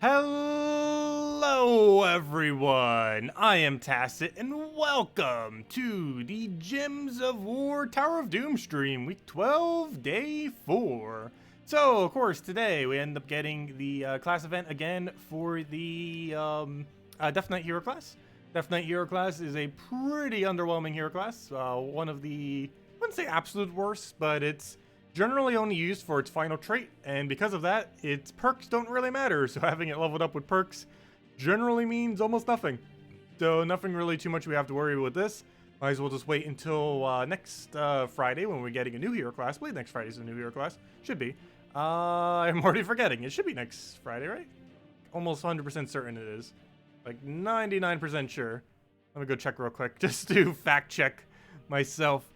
Hello everyone, I am Tacet and welcome to the Gems of War Tower of Doom stream, week 12, day 4. So, of course, today we end up getting the class event again for the Deathknight hero class. Deathknight hero class is a pretty underwhelming hero class, one of the, I wouldn't say absolute worst, but it's generally only used for its final trait, and because of that, its perks don't really matter, so having it leveled up with perks generally means almost nothing. So nothing really too much we have to worry with this. Might as well just wait until next Friday when we're getting a new hero class. I believe next Friday is a new hero class. Should be. I'm already forgetting. It should be next Friday, right? Almost 100% certain it is. Like 99% sure. Let me go check real quick just to fact check myself.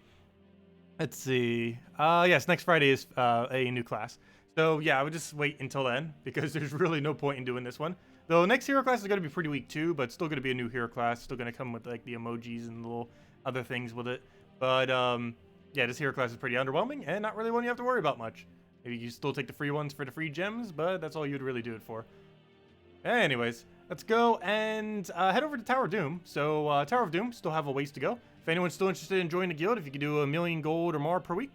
Let's see. Yes, next Friday is a new class. So yeah, I would just wait until then because there's really no point in doing this one. Though next hero class is going to be pretty weak too, but it's still going to be a new hero class. Still going to come with like the emojis and little other things with it. But yeah, this hero class is pretty underwhelming and not really one you have to worry about much. Maybe you still take the free ones for the free gems, but that's all you'd really do it for. Anyways, let's go and head over to Tower of Doom. So Tower of Doom still have a ways to go. If anyone's still interested in joining the guild, if you can do 1,000,000 gold or more per week,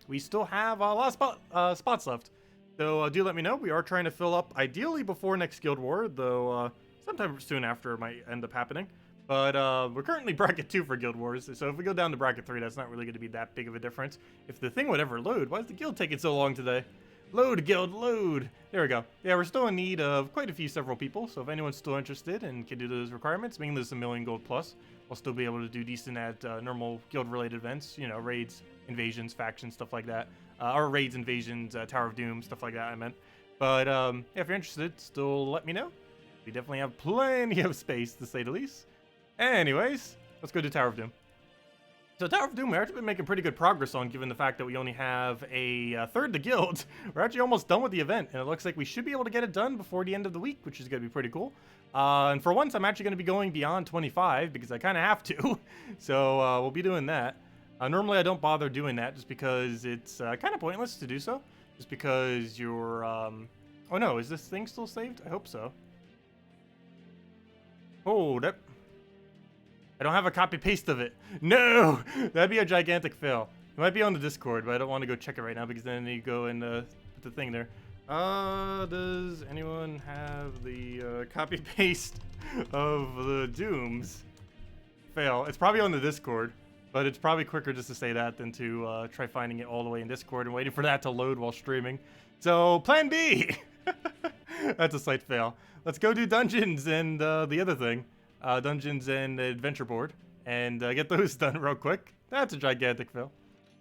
we still have a lot of spots left. So do let me know. We are trying to fill up, ideally before next Guild War, though sometime soon after it might end up happening. But we're currently bracket 2 for Guild Wars, so if we go down to bracket 3, that's not really going to be that big of a difference. If the thing would ever load, why is the guild taking so long today? Load, guild, load. There we go. Yeah, we're still in need of quite a few several people, so if anyone's still interested and can do those requirements, making this 1,000,000 gold plus, we'll still be able to do decent at normal guild-related events, you know, raids, invasions, factions, stuff like that. Or raids, invasions, Tower of Doom, stuff like that, I meant. But yeah, if you're interested, still let me know. We definitely have plenty of space, to say the least. Anyways, let's go to Tower of Doom. So Tower of Doom, we've actually been making pretty good progress on, given the fact that we only have a third to guild. We're actually almost done with the event, and it looks like we should be able to get it done before the end of the week, which is going to be pretty cool. And for once, I'm actually going to be going beyond 25, because I kind of have to. So we'll be doing that. Normally, I don't bother doing that, just because it's kind of pointless to do so. Just because you're... Oh no, is this thing still saved? I hope so. Hold up. I don't have a copy-paste of it. No! That'd be a gigantic fail. It might be on the Discord, but I don't want to go check it right now because then you go and put the thing there. Does anyone have the copy-paste of the Dooms? Fail. It's probably on the Discord, but it's probably quicker just to say that than to try finding it all the way in Discord and waiting for that to load while streaming. So, plan B! That's a slight fail. Let's go do dungeons and the other thing. Dungeons and adventure board, and get those done real quick. That's a gigantic fail.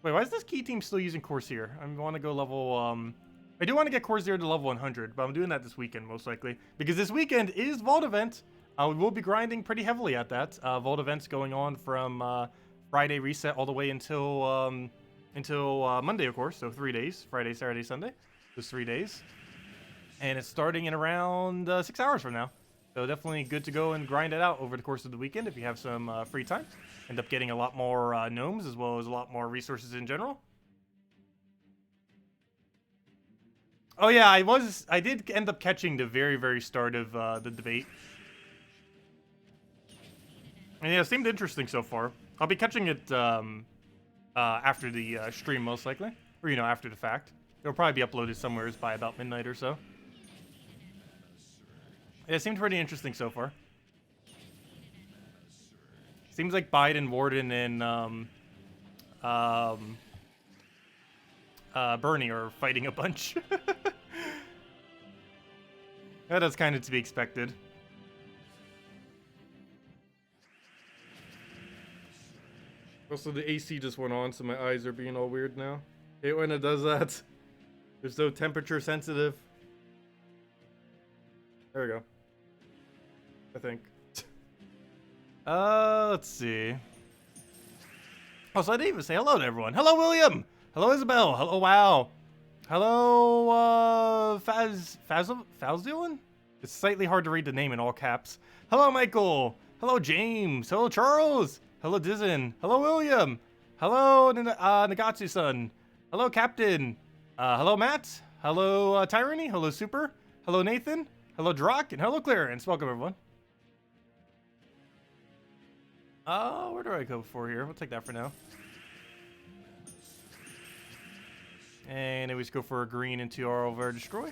Wait, why is this key team still using Corsair? I want to go level, I do want to get Corsair to level 100, but I'm doing that this weekend, most likely. Because this weekend is Vault Event. We will be grinding pretty heavily at that. Vault Event's going on from Friday reset all the way until Monday, of course. So 3 days, Friday, Saturday, Sunday. Those 3 days. And it's starting in around 6 hours from now. So definitely good to go and grind it out over the course of the weekend if you have some free time. End up getting a lot more gnomes as well as a lot more resources in general. Oh yeah, I did end up catching the very, very start of the debate. And yeah, it seemed interesting so far. I'll be catching it after the stream most likely. Or, you know, after the fact. It'll probably be uploaded somewhere by about midnight or so. It seemed pretty interesting so far. Seems like Biden, Warden, and Bernie are fighting a bunch. That's kind of to be expected. Also, the AC just went on, so my eyes are being all weird now. Hate when it does that. They're so temperature sensitive. There we go. I think. Let's see. Oh, so I didn't even say hello to everyone. Hello, William! Hello, Isabel! Hello, Wow! Hello, Fazilin? It's slightly hard to read the name in all caps. Hello, Michael! Hello, James! Hello, Charles! Hello, Dizen! Hello, William! Hello, Nagatsu-san! Hello, Captain! Hello, Matt! Hello, Tyranny! Hello, Super! Hello, Nathan! Hello, Drock, and hello, Clarence. Welcome, everyone. Where do I go for here? We'll take that for now. And then we just go for a green into our over destroy.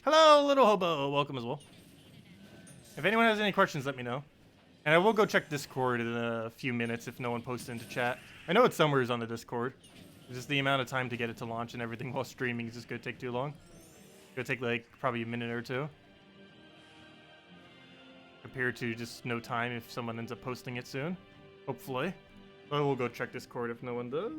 Hello, little hobo. Welcome as well. If anyone has any questions, let me know. And I will go check Discord in a few minutes if no one posts into chat. I know it's somewhere on the Discord. It's just the amount of time to get it to launch and everything while streaming is just going to take too long. It's going to take like probably a minute or two. Compared to just no time if someone ends up posting it soon. Hopefully. But we'll go check Discord if no one does.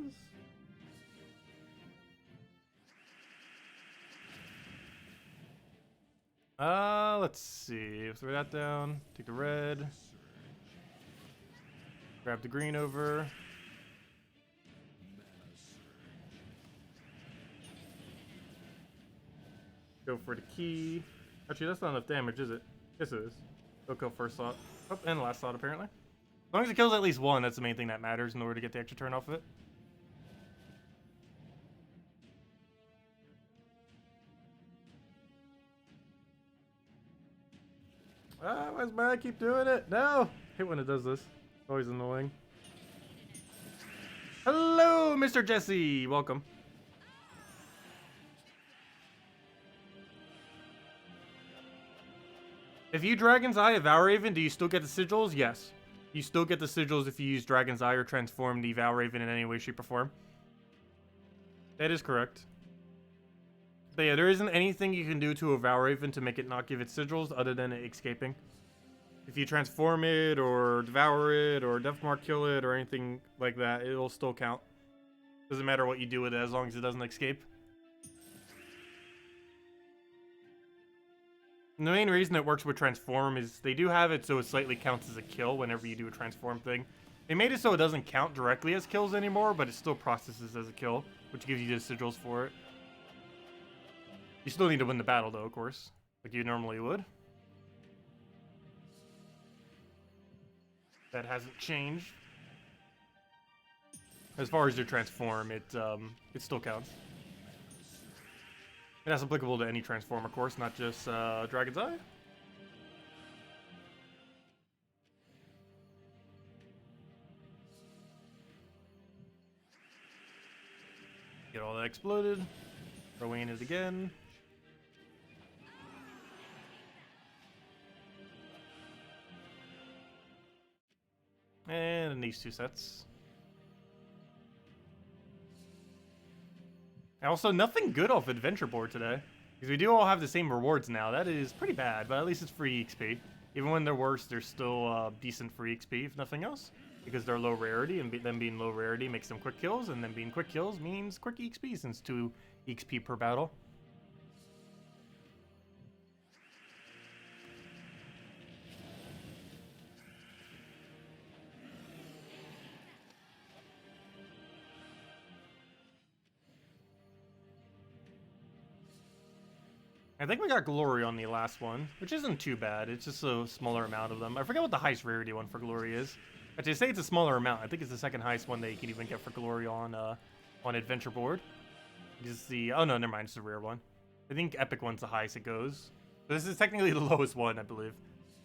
Let's see. Throw that down. Take the red. Grab the green over. Go for the key. Actually, that's not enough damage, is it? Yes, it is. Go kill first slot. Oh, and last slot, apparently. As long as it kills at least one, that's the main thing that matters in order to get the extra turn off of it. Why does my keep doing it? No! I hate when it does this. It's always annoying. Hello, Mr. Jesse! Welcome. If you Dragon's Eye a Valraven, do you still get the sigils? Yes. You still get the sigils if you use Dragon's Eye or transform the Valraven in any way, shape, or form. That is correct. But yeah, there isn't anything you can do to a Valraven to make it not give it sigils other than it escaping. If you transform it, or devour it, or Deathmark kill it, or anything like that, it'll still count. Doesn't matter what you do with it as long as it doesn't escape. And the main reason it works with transform is they do have it so it slightly counts as a kill whenever you do a transform thing. They made it so it doesn't count directly as kills anymore, but it still processes as a kill, which gives you the sigils for it. You still need to win the battle though, of course, like you normally would. That hasn't changed. As far as your transform, it still counts. And that's applicable to any transform, of course, not just Dragon's Eye. Get all that exploded. Throwing in it again. And these two sets. And also, nothing good off Adventure Board today. Because we do all have the same rewards now. That is pretty bad, but at least it's free XP. Even when they're worse, they're still decent free XP, if nothing else. Because they're low rarity, and them being low rarity makes them quick kills, and them being quick kills means quick XP, since 2 XP per battle. I think we got Glory on the last one, which isn't too bad. It's just a smaller amount of them. I forget what the highest rarity one for Glory is. Actually, I say it's a smaller amount. I think it's the second highest one that you can even get for Glory on Adventure Board. It's the oh no, never mind, it's a rare one. I think Epic one's the highest it goes. But this is technically the lowest one, I believe,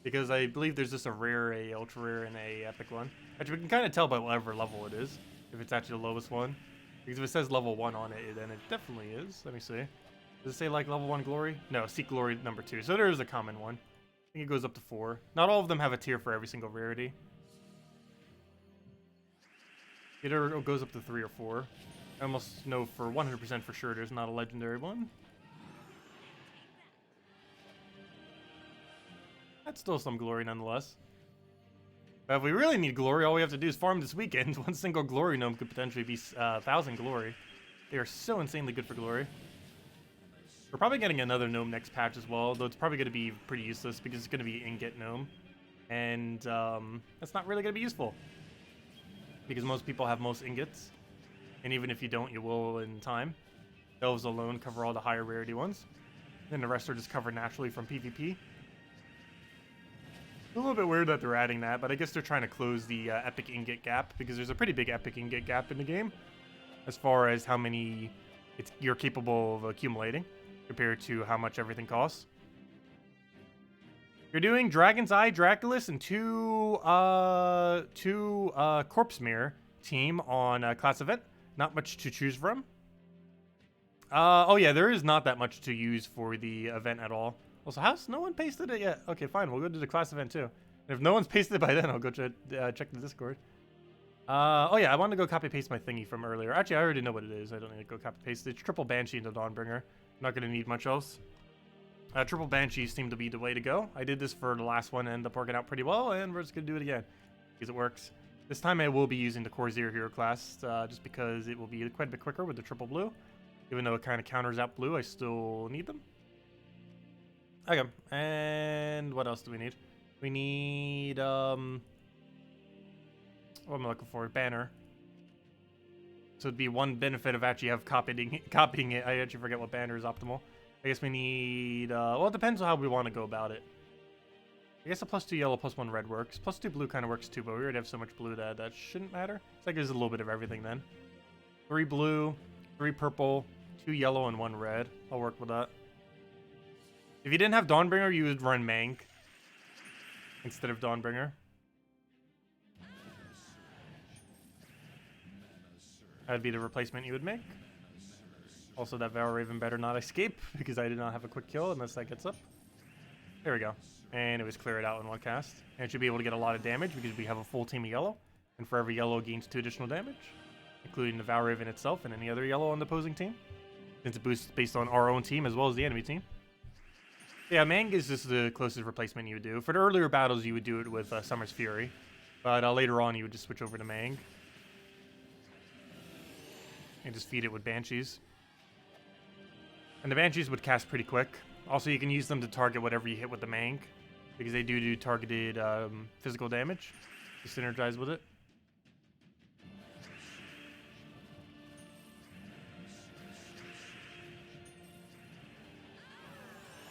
because I believe there's just a rare, a ultra rare, and a epic one. Actually, we can kind of tell by whatever level it is if it's actually the lowest one. Because if it says level 1 on it, then it definitely is. Let me see. Does it say like level 1 glory? No, Seek Glory number 2. So there is a common one. I think it goes up to 4. Not all of them have a tier for every single rarity. It either goes up to 3 or 4. I almost know for 100% for sure there's not a legendary one. That's still some glory nonetheless. But if we really need glory, all we have to do is farm this weekend. One single glory gnome could potentially be 1,000 glory. They are so insanely good for glory. We're probably getting another gnome next patch as well, though it's probably going to be pretty useless because it's going to be ingot gnome. And that's not really going to be useful. Because most people have most ingots. And even if you don't, you will in time. Elves alone cover all the higher rarity ones. And the rest are just covered naturally from PvP. A little bit weird that they're adding that, but I guess they're trying to close the epic ingot gap, because there's a pretty big epic ingot gap in the game as far as how many you're capable of accumulating compared to how much everything costs. You're doing Dragon's Eye, Draculus, and two Corpse Mirror team on class event. Not much to choose from. Oh yeah, there is not that much to use for the event at all. Also, how's no one pasted it yet? Okay, fine. We'll go to the class event too. And if no one's pasted it by then, I'll go check the Discord. Oh yeah, I wanted to go copy paste my thingy from earlier. Actually, I already know what it is. I don't need to go copy paste it. It's triple Banshee into Dawnbringer. Not gonna need much else. Triple Banshees seem to be the way to go. I did this for the last one and ended up working out pretty well, and we're just gonna do it again because it works. This time I will be using the Core Zero Hero class just because it will be quite a bit quicker with the triple blue. Even though it kind of counters out blue, I still need them. Okay, and what else do we need? We need, what am I looking for? Banner. So it'd be one benefit of actually copying it. I actually forget what banner is optimal. I guess we need, well, it depends on how we want to go about it. I guess a +2 yellow, +1 red works. +2 blue kind of works too, but we already have so much blue that that shouldn't matter. It's like there's a little bit of everything then. 3 blue, 3 purple, 2 yellow, and 1 red. I'll work with that. If you didn't have Dawnbringer, you would run Mank instead of Dawnbringer. That'd be the replacement you would make. Also, that Valraven better not escape, because I did not have a quick kill unless that gets up. There we go. And it was cleared out in one cast. And it should be able to get a lot of damage, because we have a full team of yellow. And for every yellow, it gains 2 additional damage, including the Valraven itself and any other yellow on the opposing team. Since it boosts based on our own team as well as the enemy team. Yeah, Mang is just the closest replacement you would do. For the earlier battles, you would do it with Summer's Fury. But later on, you would just switch over to Mang. And just feed it with Banshees. And the Banshees would cast pretty quick. Also, you can use them to target whatever you hit with the Mang, because they do targeted physical damage. You synergize with it.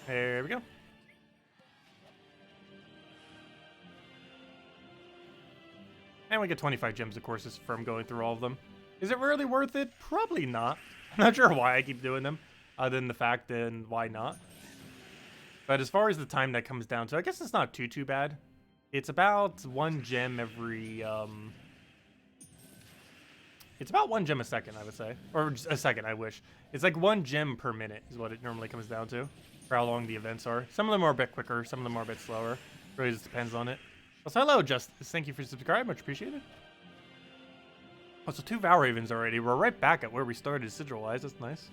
There we go. And we get 25 gems, of course, just from going through all of them. Is it really worth it? Probably not. I'm not sure why I keep doing them, other than the fact then why not. But as far as the time that comes down to, I guess it's not too bad. It's about 1 gem every, it's about 1 gem a second, I would say. Or just a second, I wish. It's like 1 gem per minute is what it normally comes down to, for how long the events are. Some of them are a bit quicker, some of them are a bit slower. It really just depends on it. Also, hello, Justice. Thank you for subscribing. Much appreciated. Also, 2 Valravens already. We're right back at where we started sigil-wise. That's nice.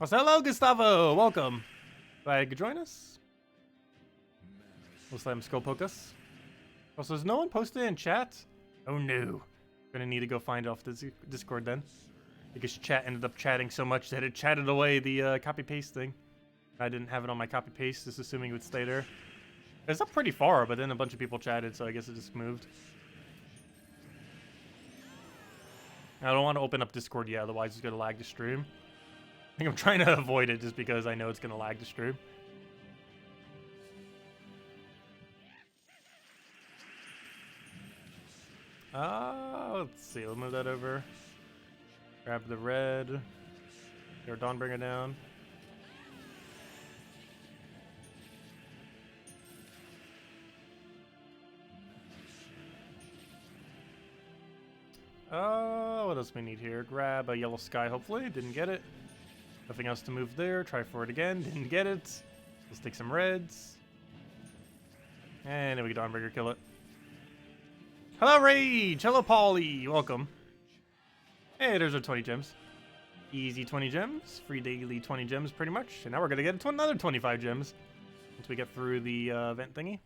Also, hello, Gustavo. Welcome. Glad you could join us. Let's let him skull poke us. Also, has no one posted in chat? Oh no. Gonna need to go find off the Discord then. Because chat ended up chatting so much that it chatted away the copy-paste thing. I didn't have it on my copy-paste, just assuming it would stay there. It's up pretty far, but then a bunch of people chatted, so I guess it just moved. I don't want to open up Discord yet, otherwise it's going to lag the stream. I think I'm trying to avoid it just because I know it's going to lag the stream. Let's see, we'll move that over. Grab the red. Get our Dawnbringer down. What else we need here? Grab a yellow sky, hopefully. Didn't get it. Nothing else to move there. Try for it again. Didn't get it. Let's take some reds. And then we can Dawnbringer kill it. Hello, Rage! Hello, Paulie! Welcome. Hey, there's our 20 gems. Easy 20 gems. Free daily 20 gems, pretty much. And now we're going to get another 25 gems once we get through the event thingy.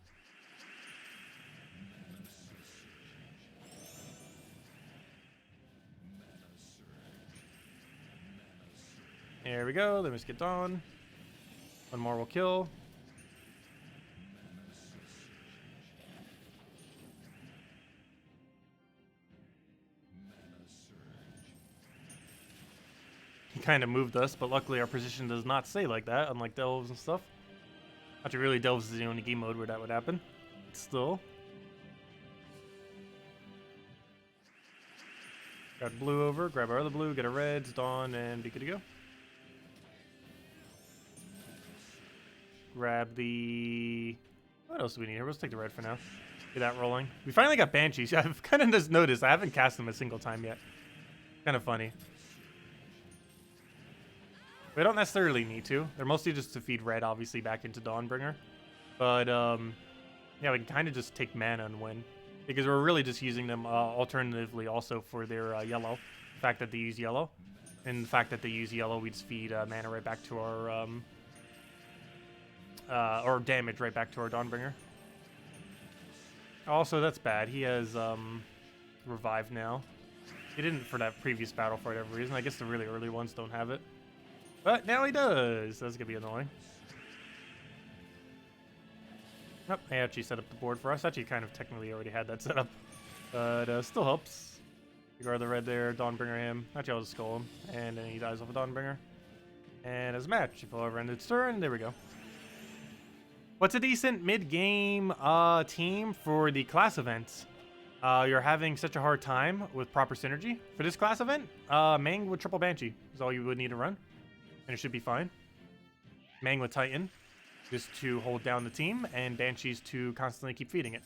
There we go. Then we just get Dawn. 1 more will kill. He kind of moved us, but luckily our position does not stay like that, unlike Delves and stuff. Actually, really, Delves is the only game mode where that would happen. Still. Got blue over, grab our other blue, get a red, Dawn, and be good to go. Grab the... What else do we need here? Let's take the red for now. Get that rolling. We finally got Banshees. I've kind of just noticed I haven't cast them a single time yet. Kind of funny. We don't necessarily need to. They're mostly just to feed red, obviously, back into Dawnbringer. But, yeah, we can kind of just take mana and win. Because we're really just using them alternatively also for their yellow. The fact that they use yellow. And the fact that they use yellow, we just feed mana right back to our... or damage right back to our Dawnbringer. Also, that's bad. He has Revive now. He didn't for that previous battle for whatever reason. I guess the really early ones don't have it. But now he does. That's going to be annoying. Nope, I actually set up the board for us. Actually, kind of technically already had that set up. But still helps. Guard the red there, Dawnbringer him. Actually, I'll just skull him. And then he dies off a Dawnbringer. And as a match, if he'll ever end its turn, there we go. What's a decent mid-game team for the class events? You're having such a hard time with proper synergy. For this class event, Mang with triple Banshee is all you would need to run. And it should be fine. Mang with Titan, just to hold down the team, and Banshees to constantly keep feeding it.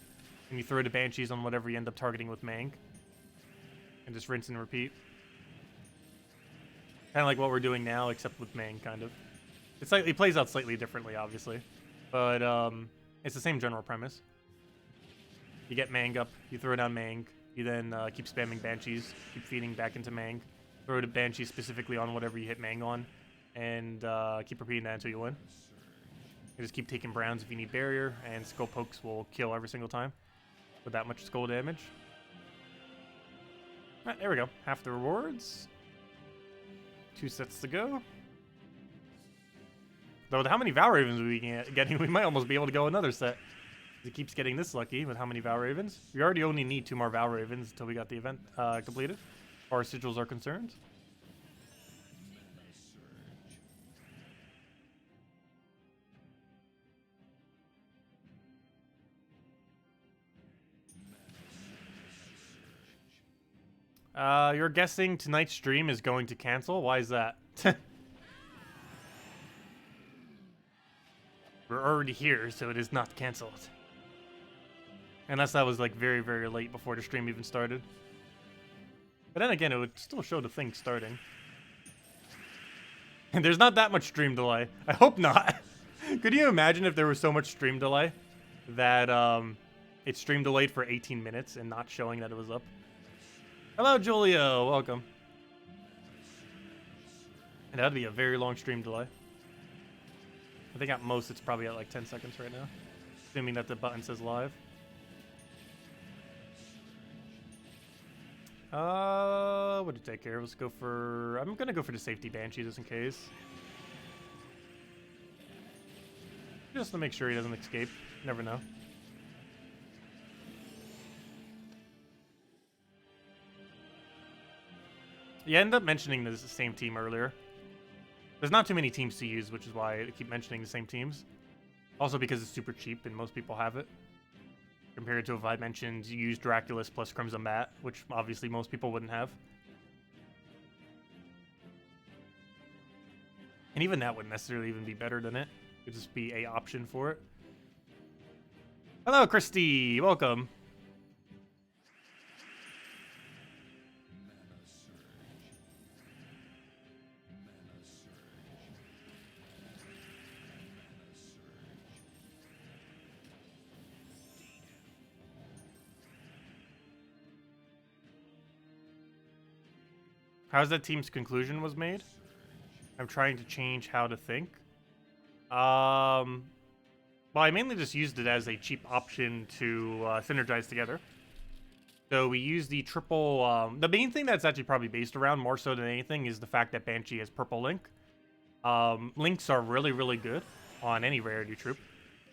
And you throw the Banshees on whatever you end up targeting with Mang. And just rinse and repeat. Kind of like what we're doing now, except with Mang, kind of. It's like, it plays out slightly differently, obviously. But it's the same general premise. You get Mang up, you throw down Mang, you then keep spamming Banshees, keep feeding back into Mang, throw the Banshee specifically on whatever you hit Mang on, and keep repeating that until you win. You just keep taking browns if you need barrier, and skull pokes will kill every single time with that much skull damage. Alright, there we go. Half the rewards. 2 sets to go. Though with how many Val Ravens we getting, we might almost be able to go another set. It keeps getting this lucky with how many Val Ravens. We already only need 2 more Val Ravens until we got the event completed, as far as sigils are concerned. You're guessing tonight's stream is going to cancel? Why is that? We're already here, so it is not canceled. Unless that was like very, very late before the stream even started. But then again, it would still show the thing starting. And there's not that much stream delay. I hope not. Could you imagine if there was so much stream delay that it stream delayed for 18 minutes and not showing that it was up? Hello, Julio. Welcome. And that'd be a very long stream delay. I think at most it's probably at like 10 seconds right now. Assuming that the button says live. What to take here? Let's go for... I'm gonna go for the safety Banshee just in case. Just to make sure he doesn't escape. Never know. You end up mentioning the same team earlier. There's not too many teams to use, which is why I keep mentioning the same teams. Also because it's super cheap and most people have it. Compared to if I mentioned you use Draculus plus Crimson Bat, which obviously most people wouldn't have. And even that wouldn't necessarily even be better than it. It would just be an option for it. Hello, Christy. Welcome. How's that team's conclusion was made? I'm trying to change how to think. Well, I mainly just used it as a cheap option to synergize together. So we use the triple... the main thing that's actually probably based around, more so than anything, is the fact that Banshee has purple Link. Links are really, really good on any rarity troop.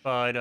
But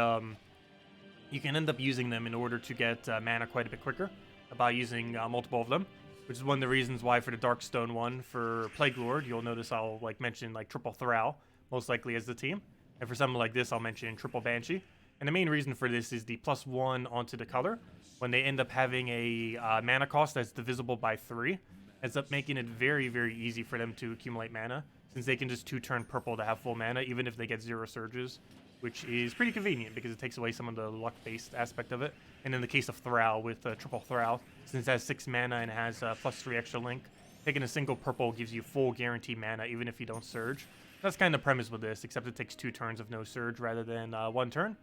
you can end up using them in order to get mana quite a bit quicker by using multiple of them. Which is one of the reasons why for the Darkstone one for Plague Lord, you'll notice I'll like mention like triple Thrall, most likely as the team. And for something like this, I'll mention triple Banshee. And the main reason for this is the +1 onto the color. When they end up having a mana cost that's divisible by 3, ends up making it very, very easy for them to accumulate mana. Since they can just 2-turn purple to have full mana, even if they get 0 surges which is pretty convenient because it takes away some of the luck-based aspect of it. And in the case of Thrall, with triple Thrall, since it has 6 mana and has +3 extra link, taking a single purple gives you full guaranteed mana even if you don't surge. That's kind of the premise with this, except it takes 2 turns of no surge rather than 1 turn.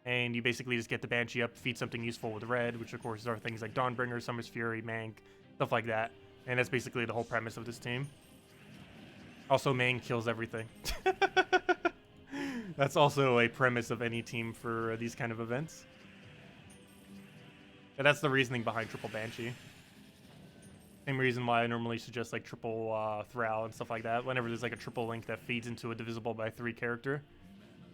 And you basically just get the Banshee up, feed something useful with red, which of course are things like Dawnbringer, Summer's Fury, Mank, stuff like that. And that's basically the whole premise of this team. Also, Mank kills everything. That's also a premise of any team for these kind of events. And that's the reasoning behind triple Banshee. Same reason why I normally suggest like triple Thrall and stuff like that. Whenever there's like a triple link that feeds into a divisible by 3 character,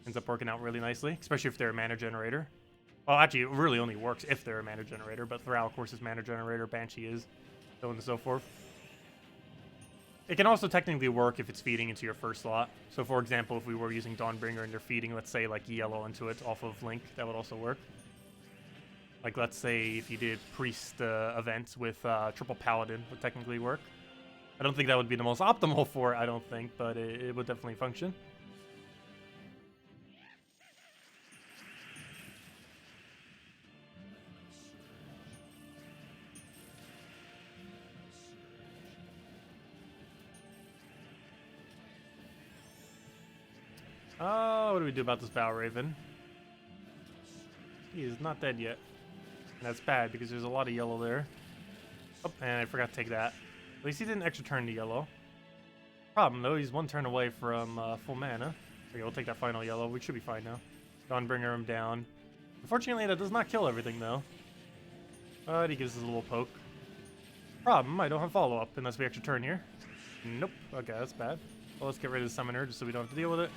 ends up working out really nicely, especially if they're a mana generator. Well, actually, it really only works if they're a mana generator, but Thrall, of course, is mana generator, Banshee is, so on and so forth. It can also technically work if it's feeding into your first slot. So, for example, if we were using Dawnbringer and they're feeding, let's say, like yellow into it off of Link, that would also work. Like, let's say if you did Priest events with triple Paladin, would technically work. I don't think that would be the most optimal for it, I don't think, but it would definitely function. What do we do about this Valraven? He is not dead yet. And that's bad because there's a lot of yellow there. Oh, and I forgot to take that. At least he didn't extra turn to yellow. Problem though, he's 1 turn away from full mana. Okay, we'll take that final yellow. We should be fine now. Dawnbringer him down. Unfortunately, that does not kill everything though. But he gives us a little poke. Problem, I don't have follow-up unless we extra turn here. Nope. Okay, that's bad. Well, let's get rid of the summoner just so we don't have to deal with it.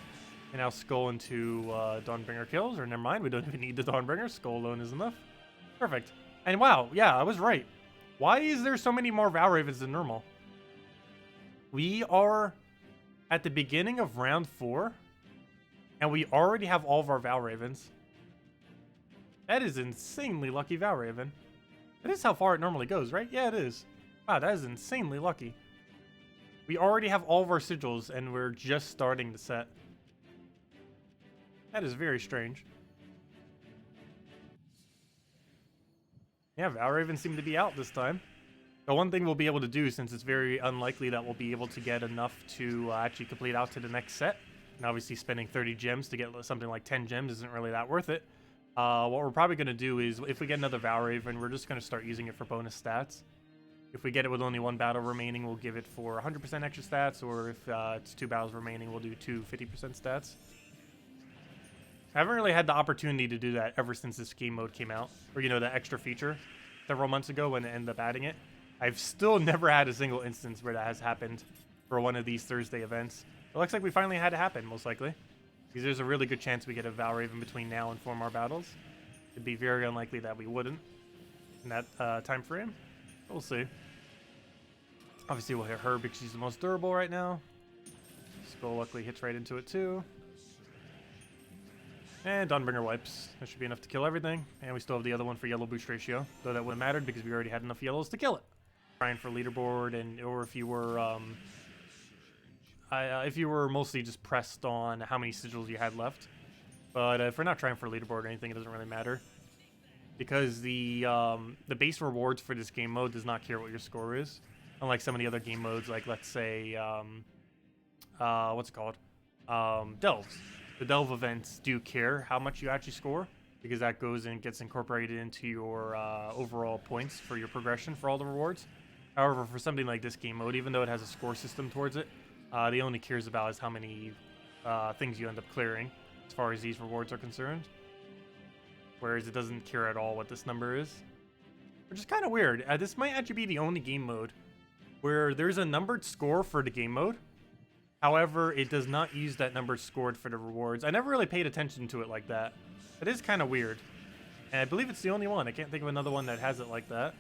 And now Skull into Dawnbringer kills, or never mind, we don't even need the Dawnbringer. Skull alone is enough. Perfect. And wow, yeah, I was right. Why is there so many more Valravens than normal? We are at the beginning of round 4, and we already have all of our Valravens. That is insanely lucky Valraven. That is how far it normally goes, right? Yeah, it is. Wow, that is insanely lucky. We already have all of our sigils, and we're just starting the set. That is very strange. Yeah, Valraven seem to be out this time. The one thing we'll be able to do, since it's very unlikely that we'll be able to get enough to actually complete out to the next set, and obviously spending 30 gems to get something like 10 gems isn't really that worth it. What we're probably going to do is, if we get another Valraven, we're just going to start using it for bonus stats. If we get it with only 1 battle remaining, we'll give it for 100% extra stats, or if it's 2 battles remaining, we'll do 2 50% stats. I haven't really had the opportunity to do that ever since this game mode came out, or, you know, that extra feature several months ago when they ended up adding it. I've still never had a single instance where that has happened for one of these Thursday events. It looks like we finally had it happen, most likely, because there's a really good chance we get a Valraven between now and 4 more battles. It'd be very unlikely that we wouldn't in that time frame. We'll see. Obviously, we'll hit her because she's the most durable right now. Skull luckily hits right into it too. And Dawnbringer wipes. That should be enough to kill everything. And we still have the other one for yellow boost ratio, though that wouldn't have mattered because we already had enough yellows to kill it. Trying for leaderboard, and or if you were mostly just pressed on how many sigils you had left. But if we're not trying for leaderboard or anything, it doesn't really matter, because the base rewards for this game mode does not care what your score is, unlike some of the other game modes, like let's say what's it called, Delves. The Delve events do care how much you actually score, because that goes and gets incorporated into your overall points for your progression for all the rewards. However, for something like this game mode, even though it has a score system towards it, the only cares about is how many things you end up clearing as far as these rewards are concerned. Whereas it doesn't care at all what this number is, which is kind of weird. This might actually be the only game mode where there's a numbered score for the game mode. However, it does not use that number scored for the rewards. I never really paid attention to it like that. It is kind of weird. And I believe it's the only one. I can't think of another one that has it like that,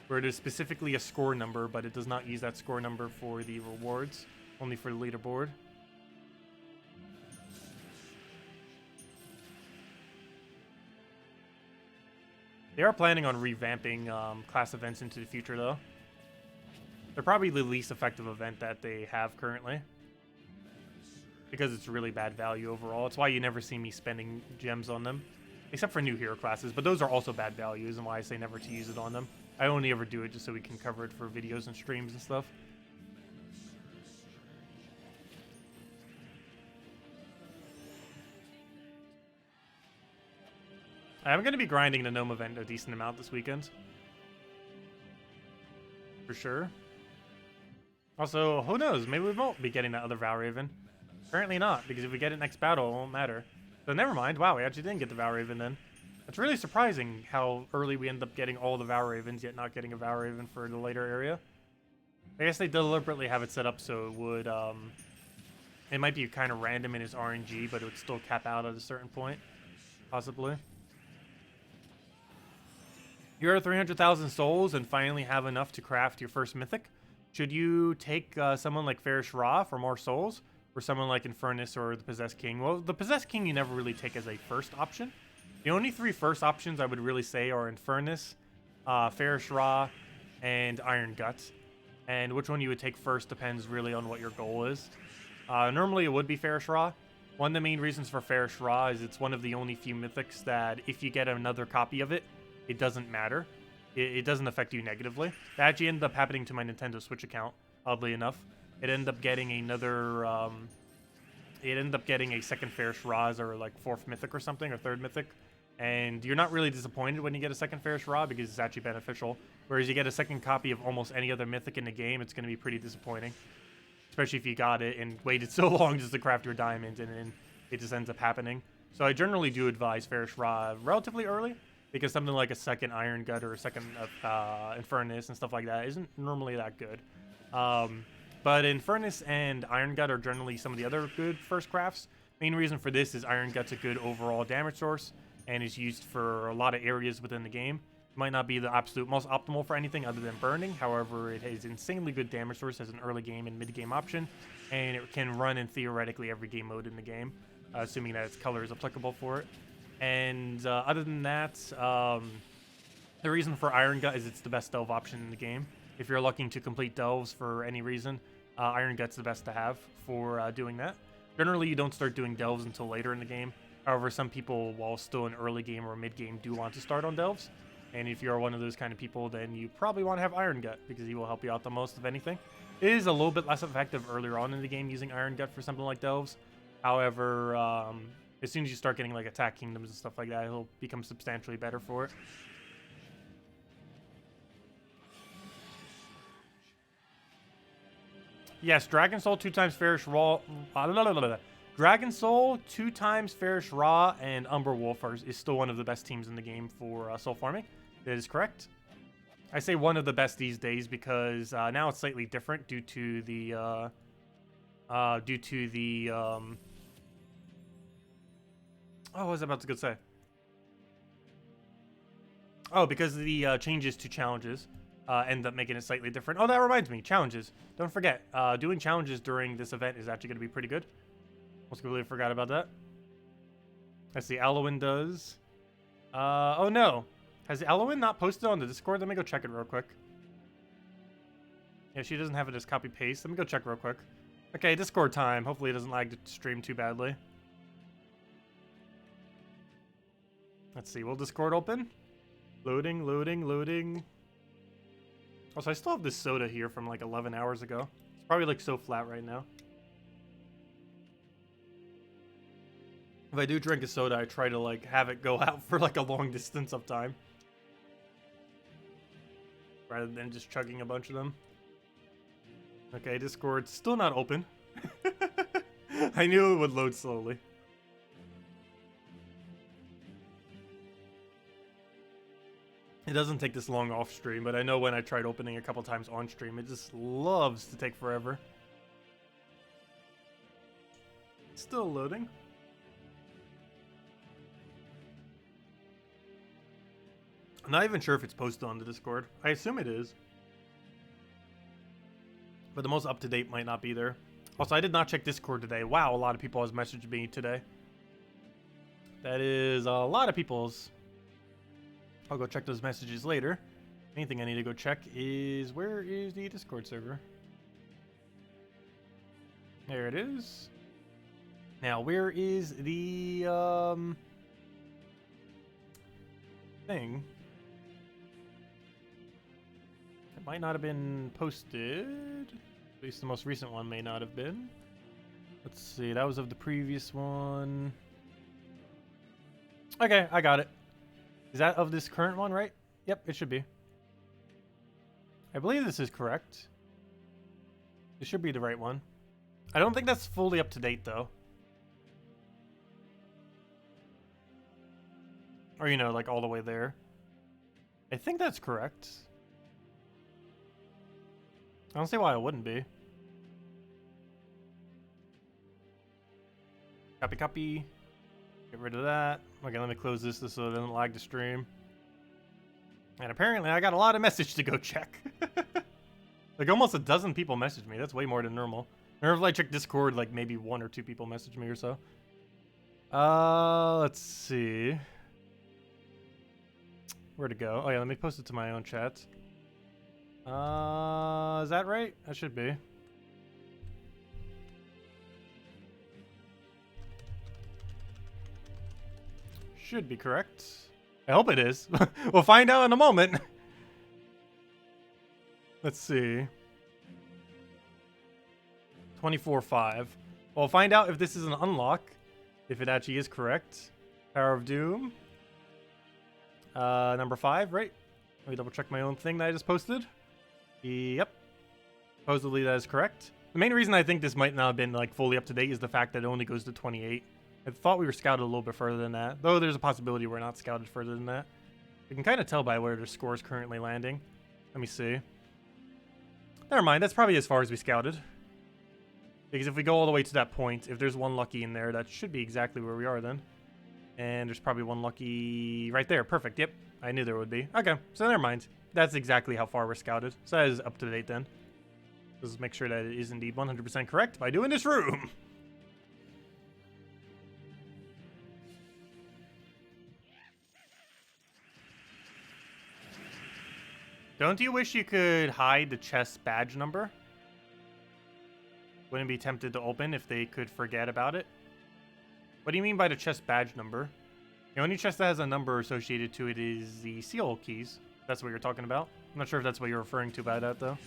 where it is specifically a score number, but it does not use that score number for the rewards, only for the leaderboard. They are planning on revamping class events into the future, though. They're probably the least effective event that they have currently. because it's really bad value overall. It's why you never see me spending gems on them, except for new hero classes, but those are also bad values and why I say never to use it on them. I only ever do it just so we can cover it for videos and streams and stuff. I'm going to be grinding the Gnome event a decent amount this weekend. For sure. Also, who knows? Maybe we won't be getting that other Valraven. Currently not, because if we get it next battle, it won't matter. So never mind. Wow, we actually didn't get the Valraven then. It's really surprising how early we end up getting all the Valravens, yet not getting a Valraven for the later area. I guess they deliberately have it set up so it would, it might be kind of random in its RNG, but it would still cap out at a certain point. Possibly. You're at 300,000 souls and finally have enough to craft your first mythic. Should you take someone like Fairish Ra for more souls, or someone like Infernus or the Possessed King? Well, the Possessed King you never really take as a first option. The only three first options I would really say are Infernus, Fairish Ra, and Iron Guts. And which one you would take first depends really on what your goal is. Normally it would be Fairish Ra. One of the main reasons for Fairish Ra is it's one of the only few mythics that if you get another copy of it, it doesn't matter. It doesn't affect you negatively. That actually ended up happening to my Nintendo Switch account, oddly enough. It ended up getting another, it ended up getting a second Fairish Ra or like fourth mythic or something, or third mythic. And you're not really disappointed when you get a second Fairish Ra because it's actually beneficial. Whereas you get a second copy of almost any other mythic in the game, it's going to be pretty disappointing. Especially if you got it and waited so long just to craft your diamond and then it just ends up happening. So I generally do advise Fairish Ra relatively early, because something like a second Iron Gut or a second Infernus and stuff like that isn't normally that good. But Infernus and Iron Gut are generally some of the other good first crafts. Main reason for this is Iron Gut's a good overall damage source and is used for a lot of areas within the game. It might not be the absolute most optimal for anything other than burning. However, it is insanely good damage source as an early game and mid game option, and it can run in theoretically every game mode in the game, assuming that its color is applicable for it. And other than that, the reason for Iron Gut is it's the best delve option in the game. If you're looking to complete delves for any reason, Iron Gut's the best to have for doing that. Generally, you don't start doing delves until later in the game. However, some people, while still in early game or mid game, do want to start on delves. And if you're one of those kind of people, then you probably want to have Iron Gut because he will help you out the most of anything. It is a little bit less effective earlier on in the game using Iron Gut for something like delves. However, as soon as you start getting like attack kingdoms and stuff like that, he'll become substantially better for it. Yes, Dragon Soul 2 times Fairish Ra. Dragon Soul 2 times Fairish Ra and Umber Wolf is still one of the best teams in the game for soul farming. That is correct. I say one of the best these days because now it's slightly different due to the oh, what was I about to say? Oh, because of the changes to challenges end up making it slightly different. Oh, that reminds me, challenges. Don't forget, doing challenges during this event is actually going to be pretty good. Almost completely forgot about that. Let's see, Alwyn does. Oh no. Has Alwyn not posted on the Discord? Let me go check it real quick. Yeah, she doesn't have it as copy-paste. Let me go check real quick. Okay, Discord time. Hopefully it doesn't lag the stream too badly. Let's see, will Discord open? Loading, loading, loading. Also, I still have this soda here from like 11 hours ago. It's probably like so flat right now. If I do drink a soda, I try to like have it go out for like a long distance of time, rather than just chugging a bunch of them. Okay, Discord's still not open. I knew it would load slowly. It doesn't take this long off stream, but I know when I tried opening a couple times on stream, it just loves to take forever. Still loading. I'm not even sure if it's posted on the Discord. I assume it is. But the most up-to-date might not be there. Also, I did not check Discord today. Wow, a lot of people has messaged me today. That is a lot of people's. I'll go check those messages later. Anything I need to go check is, where is the Discord server? There it is. Now, where is the thing? It might not have been posted. At least the most recent one may not have been. Let's see, that was of the previous one. Okay, I got it. Is that of this current one, right? Yep, it should be. I believe this is correct. This should be the right one. I don't think that's fully up to date, though. Or, you know, like all the way there. I think that's correct. I don't see why it wouldn't be. Copy. Get rid of that. Okay, let me close this so it doesn't lag the stream. And apparently I got a lot of message to go check. Like almost a dozen people messaged me. That's way more than normal. Normally I check Discord, like maybe 1 or 2 people message me or so. Let's see. Where to go? Oh yeah, let me post it to my own chat. Is that right? That should be. Should be correct. I hope it is. We'll find out in a moment. Let's see. 24-5. We'll find out if this is an unlock. If it actually is correct. Power of Doom. Number 5, right? Let me double check my own thing that I just posted. Yep. Supposedly that is correct. The main reason I think this might not have been like fully up to date is the fact that it only goes to 28. I thought we were scouted a little bit further than that, though there's a possibility we're not scouted further than that. You can kind of tell by where their score is currently landing. Let me see. Never mind, that's probably as far as we scouted. Because if we go all the way to that point, if there's one lucky in there, that should be exactly where we are then. And there's probably one lucky right there. Perfect, yep. I knew there would be. Okay, so never mind. That's exactly how far we're scouted. So that is up to date then. Let's make sure that it is indeed 100% correct by doing this room. Don't you wish you could hide the chest badge number? Wouldn't be tempted to open if they could forget about it? What do you mean by the chest badge number? The only chest that has a number associated to it is the seal keys. That's what you're talking about. I'm not sure if that's what you're referring to by that, though.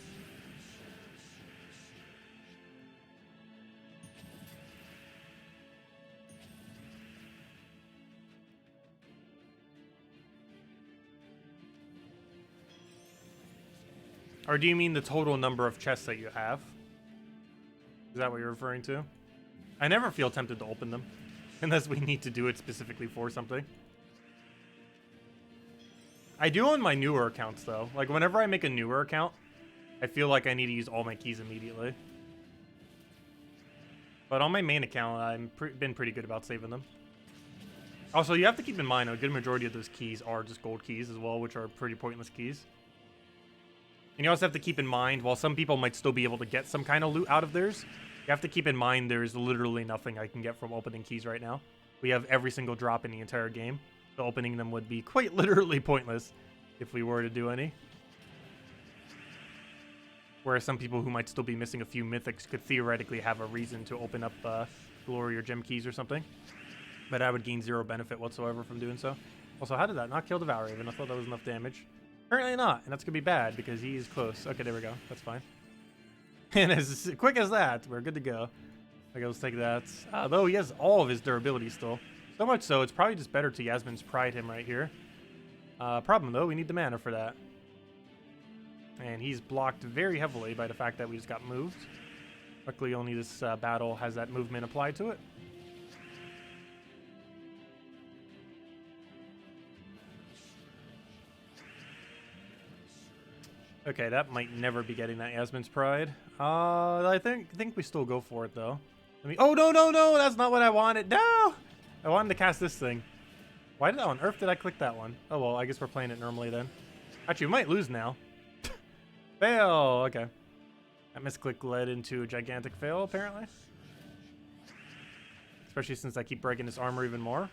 Or do you mean the total number of chests that you have? Is that what you're referring to? I never feel tempted to open them. Unless we need to do it specifically for something. I do on my newer accounts, though. Like, whenever I make a newer account, I feel like I need to use all my keys immediately. But on my main account, I've been pretty good about saving them. Also, you have to keep in mind, a good majority of those keys are just gold keys as well, which are pretty pointless keys. And you also have to keep in mind, while some people might still be able to get some kind of loot out of theirs, you have to keep in mind there's literally nothing I can get from opening keys right now. We have every single drop in the entire game, so opening them would be quite literally pointless if we were to do any. Whereas some people who might still be missing a few mythics could theoretically have a reason to open up glory or gem keys or something. But I would gain 0 benefit whatsoever from doing so. Also, how did that not kill the Valraven? I thought that was enough damage. Apparently not, and that's going to be bad because he is close. Okay, there we go. That's fine. And as quick as that, we're good to go. Okay, let's take that. Though he has all of his durability still. So much so, it's probably just better to Yasmin's Pride him right here. Problem though, we need the mana for that. And he's blocked very heavily by the fact that we just got moved. Luckily, only this battle has that movement applied to it. Okay, that might never be getting that Yasmin's Pride. I think we still go for it though. Oh no! That's not what I wanted. No, I wanted to cast this thing. Why on earth did I click that one? Oh well, I guess we're playing it normally then. Actually, we might lose now. Fail. Okay, that misclick led into a gigantic fail apparently. Especially since I keep breaking this armor even more.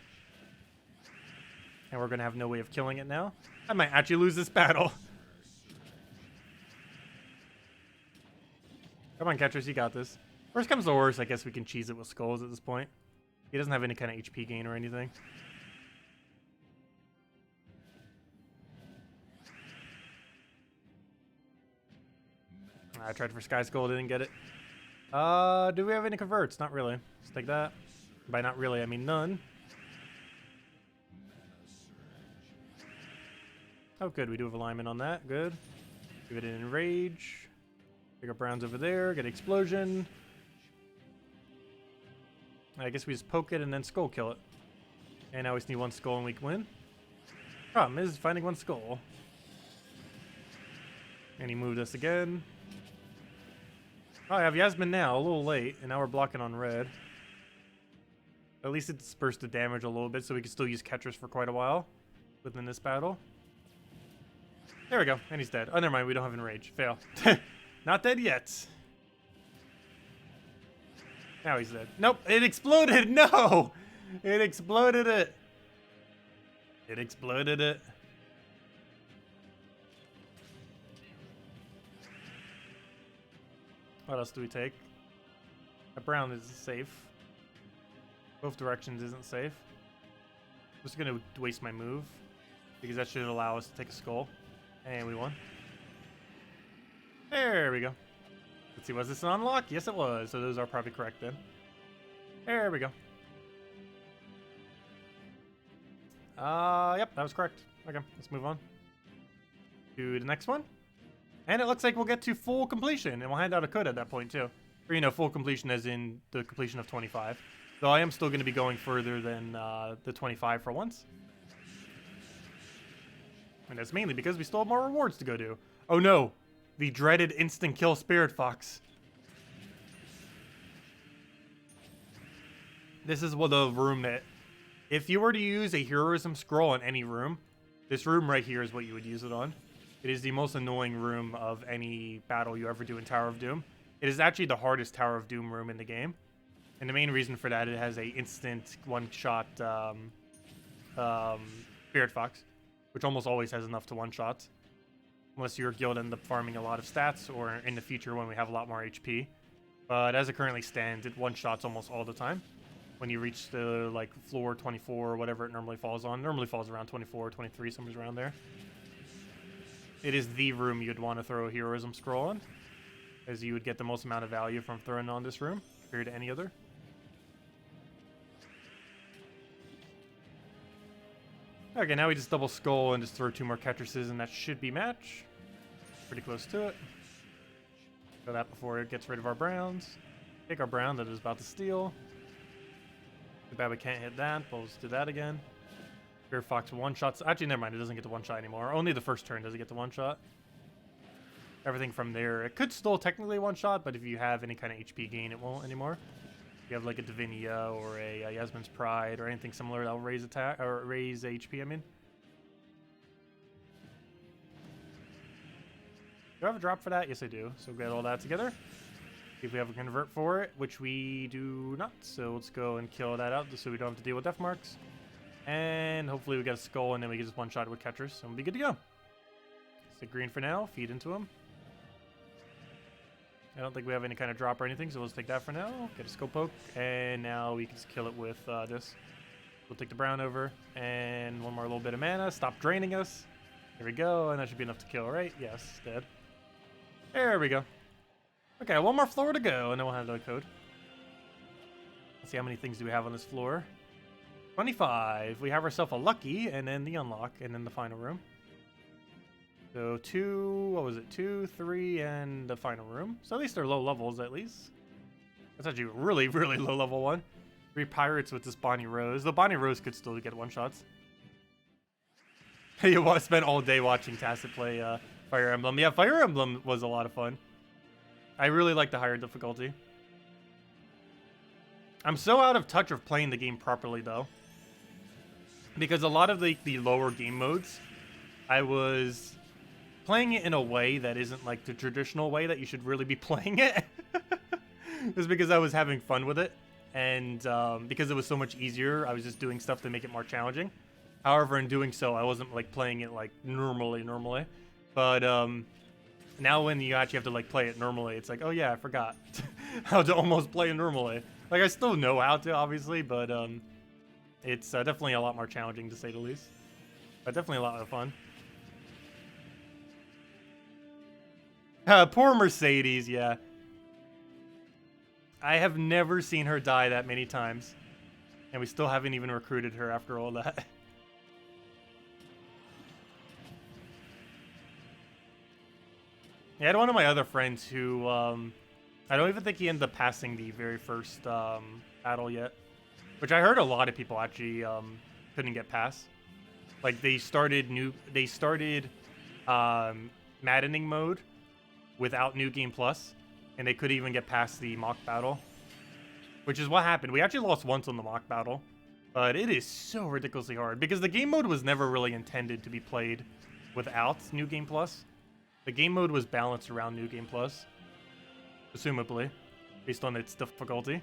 And we're gonna have no way of killing it now. I might actually lose this battle. Come on, Catchers, you got this. Worst comes to worst, I guess we can cheese it with skulls at this point. He doesn't have any kind of HP gain or anything. I tried for Sky Skull, didn't get it. Do we have any converts? Not really. Let's take that. By not really, I mean none. Oh, good. We do have alignment on that. Good. Give it an enrage. Pick up rounds over there. Get explosion. I guess we just poke it and then skull kill it. And now we just need one skull and we can win. Problem is finding one skull. And he moved us again. Oh, I have Yasmin now. A little late. And now we're blocking on red. At least it dispersed the damage a little bit so we can still use catchers for quite a while within this battle. There we go. And he's dead. Oh, never mind. We don't have enrage. Fail. Not dead yet. Now he's dead. Nope. It exploded. No. It exploded it. It exploded it. What else do we take? A brown is safe. Both directions isn't safe. I'm just going to waste my move because that should allow us to take a skull. And we won. There we go. Let's see, was this an unlock? Yes, it was. So those are probably correct then. There we go. Yep, that was correct. Okay, let's move on to the next one. And it looks like we'll get to full completion, and we'll hand out a code at that point too. Or, you know, full completion as in the completion of 25. Though I am still going to be going further than the 25 for once. And that's mainly because we still have more rewards to go do. Oh no! The dreaded instant kill Spirit Fox. This is what the room that... If you were to use a heroism scroll in any room, this room right here is what you would use it on. It is the most annoying room of any battle you ever do in Tower of Doom. It is actually the hardest Tower of Doom room in the game. And the main reason for that, it has a instant one-shot Spirit Fox, which almost always has enough to one-shot. Unless your guild ends up farming a lot of stats, or in the future when we have a lot more HP. But as it currently stands, it one-shots almost all the time. When you reach the like floor 24 or whatever it normally falls on. Normally falls around 24 or 23, somewhere around there. It is the room you'd want to throw a heroism scroll on, as you would get the most amount of value from throwing on this room compared to any other. Okay, now we just double skull and just throw 2 more catresses, and that should be match. Pretty close to it. Go that before it gets rid of our browns. Take our brown that is about to steal. Too bad we can't hit that, but we'll just do that again. Spirit Fox one-shots. Actually, never mind. It doesn't get to one-shot anymore. Only the first turn does it get to one-shot. Everything from there, it could still technically one-shot, but if you have any kind of HP gain, it won't anymore. If you have like a Divinia or a Yasmin's Pride or anything similar, that'll raise attack or raise HP. I mean, do I have a drop for that? Yes, I do. So we'll get all that together. See if we have a convert for it, which we do not. So let's go and kill that out, just so we don't have to deal with death marks. And hopefully we get a skull, and then we can just one-shot it with catchers, so we'll be good to go. Stick green for now. Feed into him. I don't think we have any kind of drop or anything, so let's take that for now. Get a skull poke, and now we can just kill it with this. We'll take the brown over, and one more little bit of mana. Stop draining us. Here we go, and that should be enough to kill, right? Yes, dead. There we go. Okay, one more floor to go, and then we'll have the code. Let's see how many things do we have on this floor. 25. We have ourselves a lucky, and then the unlock, and then the final room. So 2, what was it? 2, 3, and the final room. So at least they're low levels, at least. That's actually a really, really low level one. 3 pirates with this Bonnie Rose. The Bonnie Rose could still get one-shots. You spent all day watching Tacet play Fire Emblem. Yeah, Fire Emblem was a lot of fun. I really like the higher difficulty. I'm so out of touch of playing the game properly, though. Because a lot of the lower game modes, I was playing it in a way that isn't like the traditional way that you should really be playing it. Just because I was having fun with it. And because it was so much easier, I was just doing stuff to make it more challenging. However, in doing so, I wasn't like playing it like normally. But now when you actually have to like play it normally, it's like, oh yeah, I forgot. how to almost play normally. Like, I still know how to, obviously, but it's definitely a lot more challenging, to say the least. But definitely a lot of fun. Poor Mercedes, yeah. I have never seen her die that many times. And we still haven't even recruited her after all that. Yeah, I had one of my other friends who, I don't even think he ended up passing the very first battle yet. Which I heard a lot of people actually couldn't get past. Like, they started maddening mode without New Game Plus, and they couldn't even get past the mock battle. Which is what happened. We actually lost once on the mock battle, but it is so ridiculously hard because the game mode was never really intended to be played without New Game Plus. The game mode was balanced around New Game Plus, assumably, based on its difficulty.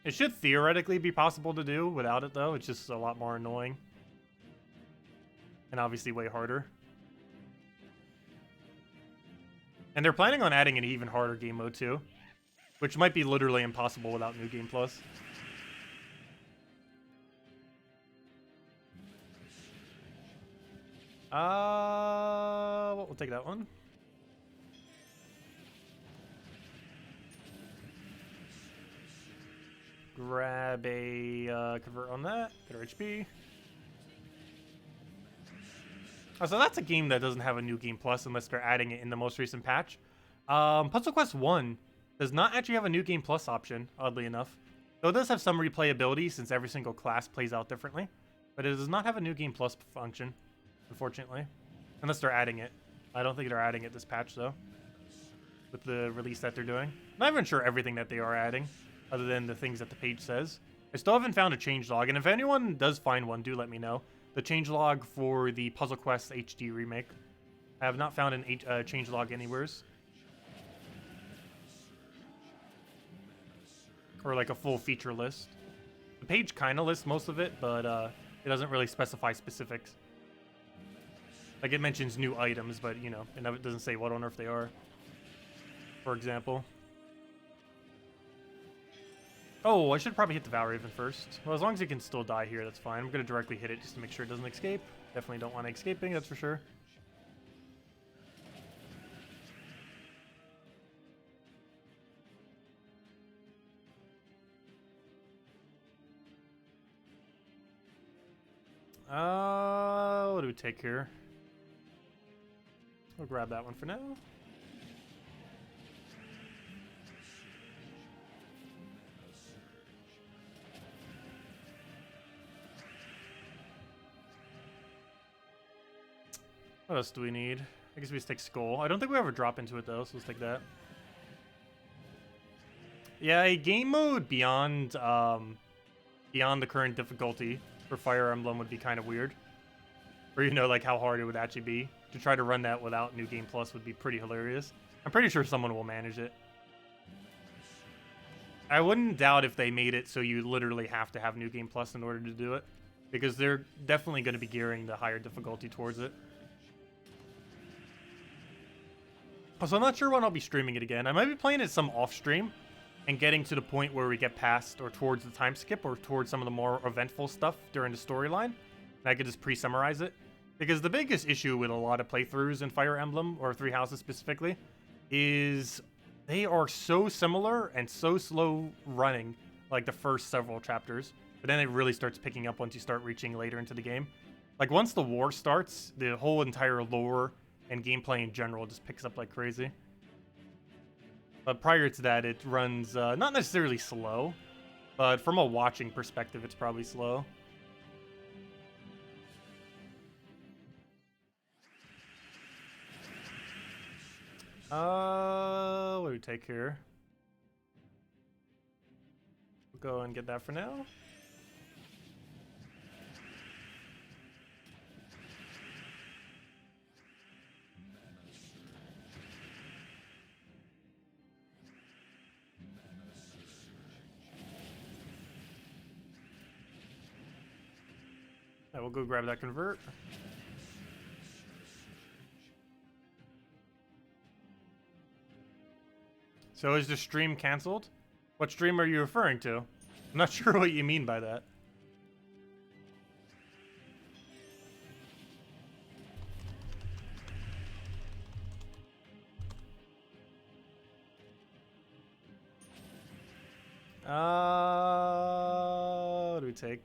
It should theoretically be possible to do without it, though. It's just a lot more annoying. And obviously way harder. And they're planning on adding an even harder game mode, too. Which might be literally impossible without New Game Plus. We'll take that one. Grab a convert on that. Get our HP. Oh, so that's a game that doesn't have a New Game Plus unless they're adding it in the most recent patch. Puzzle Quest 1 does not actually have a New Game Plus option, oddly enough. Though it does have some replayability since every single class plays out differently. But it does not have a New Game Plus function, unfortunately. Unless they're adding it. I don't think they're adding it this patch, though. With the release that they're doing. I'm not even sure everything that they are adding, other than the things that the page says. I still haven't found a changelog, and if anyone does find one, do let me know. The changelog for the Puzzle Quest HD remake. I have not found a changelog anywheres. Or like a full feature list. The page kind of lists most of it, but it doesn't really specify specifics. Like, it mentions new items, but, you know, it doesn't say what on earth they are. For example. Oh, I should probably hit the Valraven first. Well, as long as it can still die here, that's fine. I'm going to directly hit it just to make sure it doesn't escape. Definitely don't want it escaping, that's for sure. What do we take here? We'll grab that one for now. What else do we need? I guess we just take Skull. I don't think we ever drop into it, though, so let's take that. Yeah, a game mode beyond the current difficulty for Fire Emblem would be kind of weird. Or, you know, like how hard it would actually be. To try to run that without New Game Plus would be pretty hilarious. I'm pretty sure someone will manage it. I wouldn't doubt if they made it so you literally have to have New Game Plus in order to do it. Because they're definitely going to be gearing the higher difficulty towards it. So I'm not sure when I'll be streaming it again. I might be playing it some off-stream and getting to the point where we get past or towards the time skip or towards some of the more eventful stuff during the storyline. And I could just pre-summarize it. Because the biggest issue with a lot of playthroughs in Fire Emblem, or Three Houses specifically, is they are so similar and so slow running, like the first several chapters. But then it really starts picking up once you start reaching later into the game. Like once the war starts, the whole entire lore and gameplay in general just picks up like crazy. But prior to that, it runs not necessarily slow, but from a watching perspective, it's probably slow. What do we take here? We'll go and get that for now. We'll go grab that convert. So is the stream canceled? What stream are you referring to? I'm not sure what you mean by that. What do we take?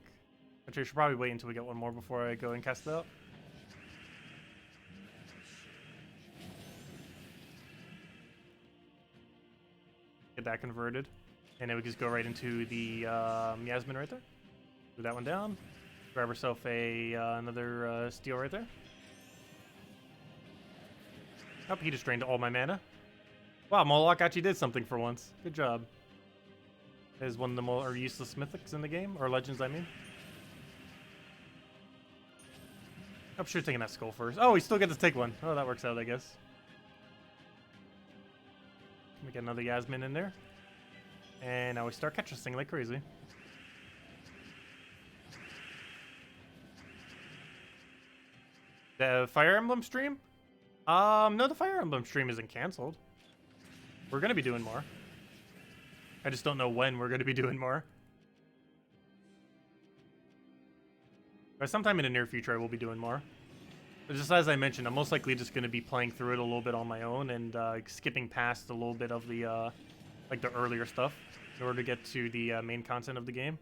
Actually, I should probably wait until we get one more before I go and cast it out. Get that converted. And then we just go right into the Yasmin right there. Put that one down. Grab herself a another steel right there. Oh, he just drained all my mana. Wow, Moloch actually did something for once. Good job. Is one of the more useless mythics in the game, or legends, I mean. I'm sure taking that skull first. Oh, we still get to take one. Oh, that works out, I guess. Let me get another Yasmin in there. And now we start catch this thing like crazy. The Fire Emblem stream? No, the Fire Emblem stream isn't canceled. We're gonna be doing more. I just don't know when we're gonna be doing more. But sometime in the near future, I will be doing more. But just as I mentioned, I'm most likely just gonna be playing through it a little bit on my own and skipping past a little bit of the like the earlier stuff in order to get to the main content of the game.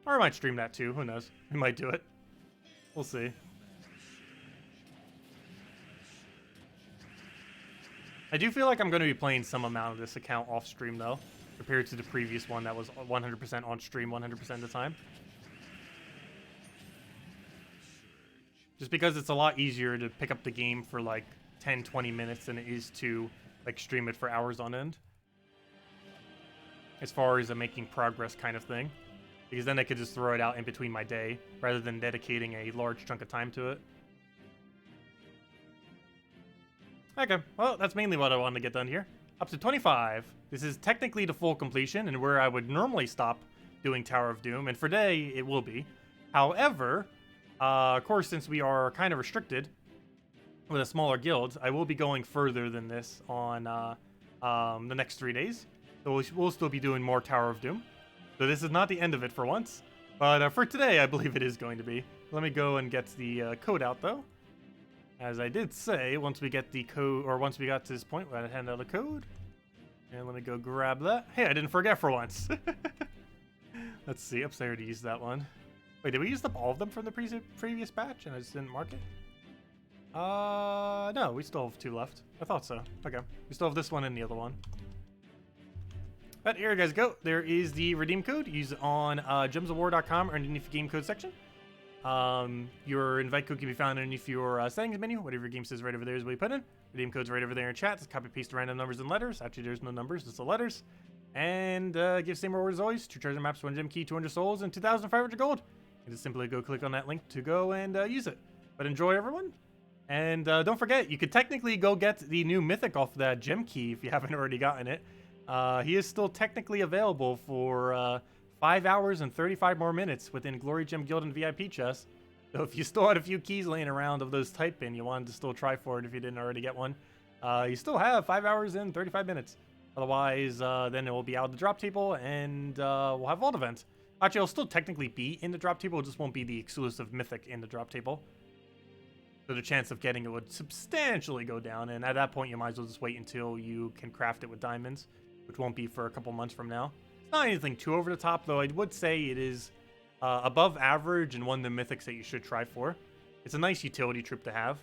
Or I might stream that too. Who knows? We might do it. We'll see. I do feel like I'm going to be playing some amount of this account off stream though, compared to the previous one that was 100% on stream 100% of the time. Just because it's a lot easier to pick up the game for like 10-20 minutes than it is to like stream it for hours on end. As far as a making progress kind of thing. Because then I could just throw it out in between my day rather than dedicating a large chunk of time to it. Okay, well, that's mainly what I wanted to get done here. Up to 25. This is technically the full completion and where I would normally stop doing Tower of Doom, and for today, it will be. However, of course, since we are kind of restricted with a smaller guild, I will be going further than this on the next 3 days. So we'll still be doing more Tower of Doom. So this is not the end of it for once, but for today, I believe it is going to be. Let me go and get the code out, though. As I did say, once we get the code, or once we got to this point, we're going to hand out the code. And let me go grab that. Hey, I didn't forget for once. Let's see. Oops, I already used that one. Wait, did we use up all of them from the previous batch and I just didn't mark it? No, we still have 2 left. I thought so. Okay. We still have this one and the other one. But here you guys go. There is the redeem code. Use it on gemsofwar.com or underneath the game code section. Your invite code can be found underneath your settings menu. Whatever your game says right over there is what you put in. Redeem code's right over there in chat. Just copy paste the random numbers and letters. Actually, there's no numbers, just the letters. And give same reward as always. 2 treasure maps, 1 gem key, 200 souls, and 2,500 gold. And just simply go click on that link to go and use it. But enjoy, everyone. And don't forget, you could technically go get the new mythic off that gem key if you haven't already gotten it. He is still technically available for 5 hours and 35 more minutes within Glory Gem Guild and VIP chests. So if you still had a few keys laying around of those type in, you wanted to still try for it if you didn't already get one, you still have 5 hours and 35 minutes. Otherwise, then it will be out of the drop table and we'll have Vault Event. Actually, it'll still technically be in the drop table, it just won't be the exclusive mythic in the drop table. So the chance of getting it would substantially go down, and at that point you might as well just wait until you can craft it with diamonds, which won't be for a couple months from now. It's not anything too over the top, though. I would say it is above average and one of the mythics that you should try for. It's a nice utility troop to have.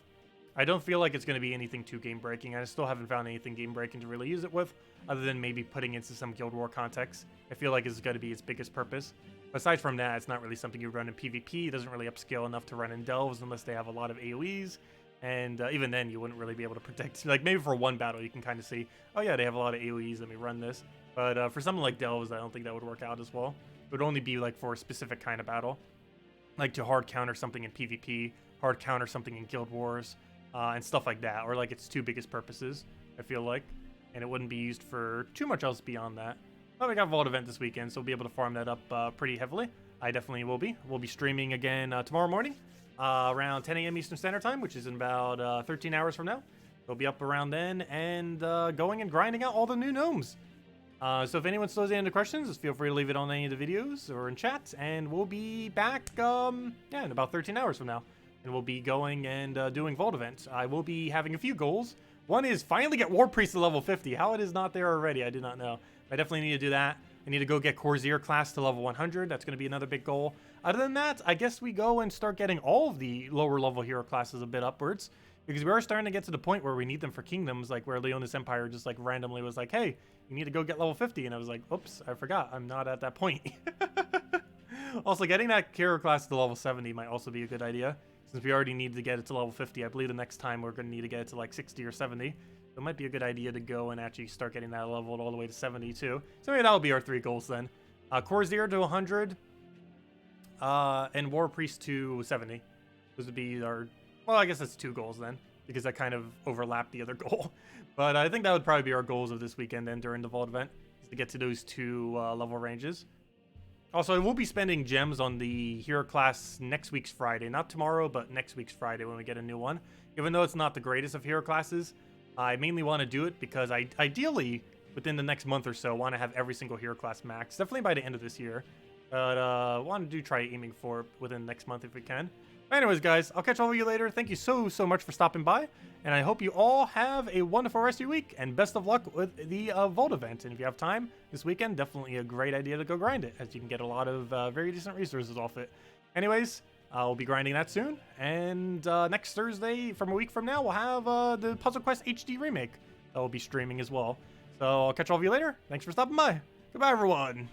I don't feel like it's going to be anything too game-breaking. I still haven't found anything game-breaking to really use it with, other than maybe putting into some Guild War context. I feel like it's going to be its biggest purpose. But aside from that, it's not really something you run in PvP. It doesn't really upscale enough to run in Delves unless they have a lot of AoEs. And even then, you wouldn't really be able to protect. Like, maybe for one battle, you can kind of see, oh yeah, they have a lot of AoEs, let me run this. But for something like Delves, I don't think that would work out as well. It would only be like for a specific kind of battle. Like to hard counter something in PvP, hard counter something in Guild Wars, and stuff like that. Or like its 2 biggest purposes, I feel like. And it wouldn't be used for too much else beyond that. But we got Vault Event this weekend, so we'll be able to farm that up pretty heavily. I definitely will be. We'll be streaming again tomorrow morning around 10 a.m. Eastern Standard Time, which is in about 13 hours from now. We'll be up around then and going and grinding out all the new gnomes. So if anyone still has any questions, just feel free to leave it on any of the videos or in chat, and we'll be back in about 13 hours from now. And we'll be going and doing Vault events. I will be having a few goals. One is finally get War Priest to level 50. How it is not there already, I do not know. I definitely need to do that. I need to go get Corsair class to level 100. That's going to be another big goal. Other than that, I guess we go and start getting all of the lower level hero classes a bit upwards. Because we are starting to get to the point where we need them for kingdoms, like where Leonis Empire just like randomly was like, hey, you need to go get level 50. And I was like, oops, I forgot. I'm not at that point. Also, getting that hero class to level 70 might also be a good idea. Since we already need to get it to level 50, I believe the next time we're going to need to get it to like 60 or 70. So it might be a good idea to go and actually start getting that leveled all the way to 70 too. So maybe that'll be our 3 goals then. Corsair to 100, and War Priest to 70. Those would be our, well, I guess that's 2 goals then, because that kind of overlapped the other goal. But I think that would probably be our goals of this weekend then during the Vault event, is to get to those 2 level ranges. Also, I will be spending gems on the hero class next week's Friday. Not tomorrow, but next week's Friday when we get a new one. Even though it's not the greatest of hero classes, I mainly want to do it because I ideally, within the next month or so, want to have every single hero class max. Definitely by the end of this year. But want to try aiming for it within the next month if we can. But anyways, guys, I'll catch all of you later. Thank you so much for stopping by. And I hope you all have a wonderful rest of your week. And best of luck with the Vault event. And if you have time this weekend, definitely a great idea to go grind it, as you can get a lot of very decent resources off it. Anyways, I'll be grinding that soon. And next Thursday, from a week from now, we'll have the Puzzle Quest HD remake that will be streaming as well. So I'll catch all of you later. Thanks for stopping by. Goodbye, everyone.